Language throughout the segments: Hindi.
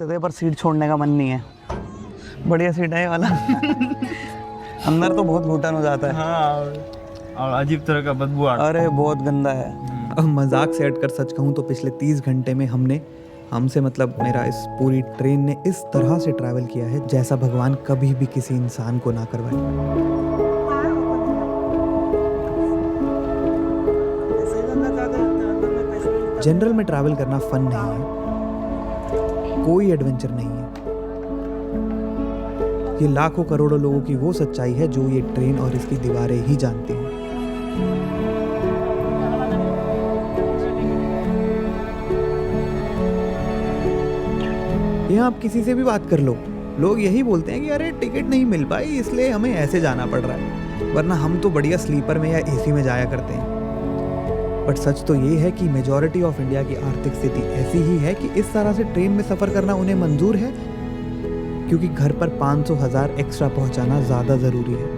सकते थे पर सीट छोड़ने का मन नहीं है। बढ़िया सीट है ये वाला। अंदर तो बहुत घुटन हो जाता है। हाँ, और अजीब तरह का बदबू आता है। अरे बहुत गंदा है। अब मजाक से हटकर सच कहूँ तो पिछले 30 घंटे में हमसे मतलब मेरा इस पूरी ट्रेन ने इस तरह से ट्रैवल किया है जैसा भगवान कभी भी किसी इंसान को ना करवाए। जनरल में ट्रैवल करना फन नहीं है, कोई एडवेंचर नहीं है। ये लाखों करोड़ों लोगों की वो सच्चाई है जो ये ट्रेन और इसकी दीवारें ही जानती हैं। यहाँ आप किसी से भी बात कर लो, लोग यही बोलते हैं कि अरे टिकट नहीं मिल पाई इसलिए हमें ऐसे जाना पड़ रहा है, वरना हम तो बढ़िया स्लीपर में या एसी में जाया करते हैं। बट सच तो ये है कि मेजॉरिटी ऑफ इंडिया की आर्थिक स्थिति ऐसी ही है कि इस तरह से ट्रेन में सफर करना उन्हें मंजूर है क्योंकि घर पर 500,000 एक्स्ट्रा पहुंचाना ज्यादा जरूरी है।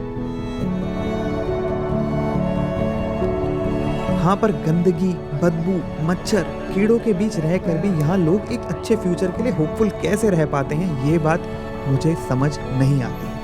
यहाँ पर गंदगी, बदबू, मच्छर, कीड़ों के बीच रहकर भी यहाँ लोग एक अच्छे फ्यूचर के लिए होपफुल कैसे रह पाते हैं, ये बात मुझे समझ नहीं आती।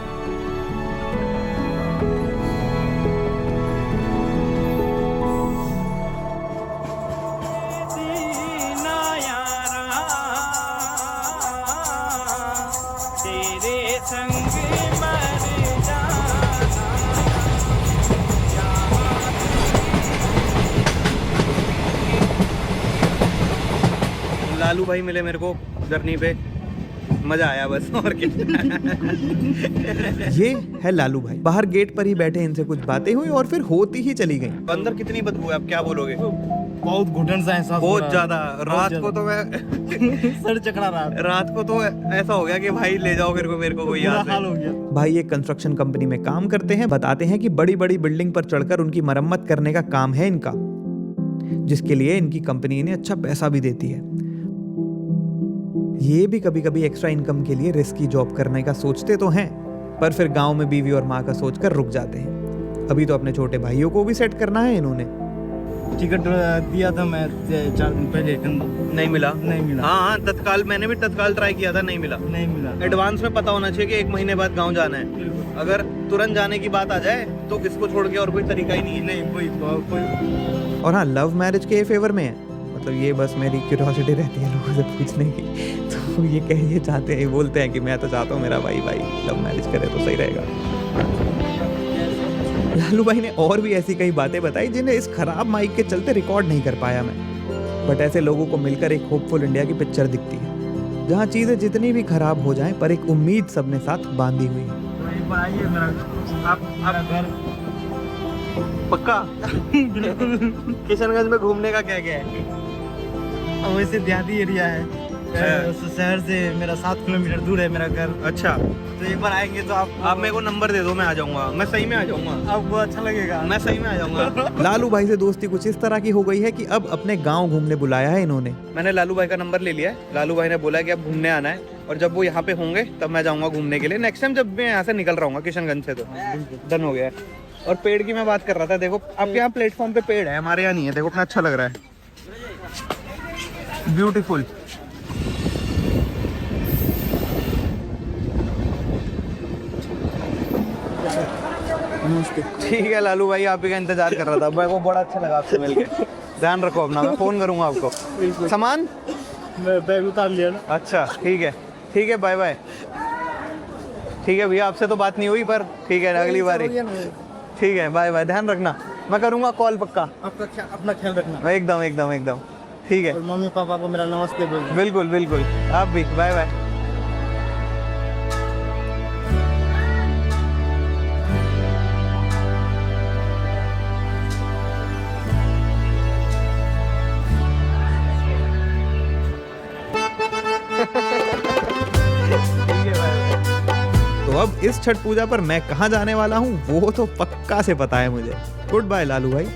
लालू भाई मिले मेरे को जर्नी पे, मजा आया बस और क्या। ये है लालू भाई। बाहर गेट पर ही बैठे इनसे कुछ बातें हुई और फिर होती ही चली गई। अंदर कितनी बदबू है, आप क्या बोलोगे? बहुत घुटन सा एहसास, बहुत ज्यादा। रात को तो मैं सर चकरा रहा, रात को तो ऐसा हो गया कि भाई ले जाओ मेरे को कोई याद हाल हो गया। भाई एक कंस्ट्रक्शन कंपनी में काम करते हैं, बताते हैं कि बड़ी बड़ी बिल्डिंग पर चढ़कर उनकी मरम्मत करने का काम है इनका, जिसके लिए इनकी कंपनी इन्हें अच्छा पैसा भी देती है। ये भी कभी कभी एक्स्ट्रा इनकम के लिए रिस्की जॉब करने का सोचते तो हैं, पर फिर गांव में बीवी और माँ का सोचकर रुक जाते हैं। अभी तो अपने छोटे भाइयों को भी सेट करना है इन्होंने। टिकट दिया था मैं 4 दिन पहले, नहीं मिला। हाँ, तत्काल मैंने भी तत्काल ट्राई किया था, नहीं मिला। एडवांस में पता होना चाहिए कि 1 महीने बाद गाँव जाना है। अगर तुरंत जाने की बात आ जाए तो इसको छोड़ के और कोई तरीका ही नहीं है। नहीं कोई। और हाँ, लव मैरिज के फेवर में है, मतलब ये बस मेरी क्यूरियोसिटी रहती है लोगों से पूछने की, तो ये चाहते हैं, बोलते हैं कि मैं तो चाहता हूँ मेरा भाई लव मैरिज करे तो सही रहेगा। लालू भाई ने और भी ऐसी कई बातें बताई जिन्हें इस खराब माइक के चलते रिकॉर्ड नहीं कर पाया मैं। बट ऐसे लोगों को मिलकर एक होपफुल इंडिया की पिक्चर दिखती है जहाँ चीजें जितनी भी खराब हो जाएं पर एक उम्मीद सबने साथ बांधी हुई है। पक्का? किशनगंज में घूमने का क्या क्या है? वैसे देहाती एरिया है, शहर से मेरा 7 किलोमीटर दूर है मेरा घर। अच्छा, तो एक बार आएंगे तो आप मेरे को नंबर दे दो, मैं आ जाऊंगा। मैं सही में आ जाऊंगा, आपको अच्छा लगेगा। मैं सही में आ जाऊंगा। लालू भाई से दोस्ती कुछ इस तरह की हो गई है कि अब अपने गांव घूमने बुलाया है इन्होंने। मैंने लालू भाई का नंबर ले लिया है। लालू भाई ने बोला कि अब घूमने आना है और जब वो यहाँ पे होंगे तब मैं जाऊंगा घूमने के लिए। नेक्स्ट टाइम जब मैं यहाँ से निकल रहा हूँ किशनगंज से, तो डन हो गया है। और पेड़ की मैं बात कर रहा था, देखो आपके यहाँ प्लेटफॉर्म पे पेड़ है, हमारे यहाँ नहीं है। देखो कितना अच्छा लग रहा है, ब्यूटीफुल। ठीक है लालू भाई, आप ही का इंतजार कर रहा था। मेरे को बड़ा अच्छा लगा आपसे मिलके। ध्यान रखो अपना, मैं फोन करूंगा आपको। सामान मैं बैग उतार लिया ना। अच्छा ठीक है, बाय बाय। ठीक है भैया, आपसे तो बात नहीं हुई पर ठीक है, अगली बारी। ठीक है, बाय बाय, ध्यान रखना। मैं करूंगा कॉल पक्का। आपका अपना ख्याल रखना। एकदम ठीक है। और मम्मी पापा को मेरा नमस्ते बोल। बिल्कुल, आप भी बाय बाय। तो अब इस छठ पूजा पर मैं कहाँ जाने वाला हूँ वो तो पक्का से पता है मुझे। गुड बाय लालू भाई।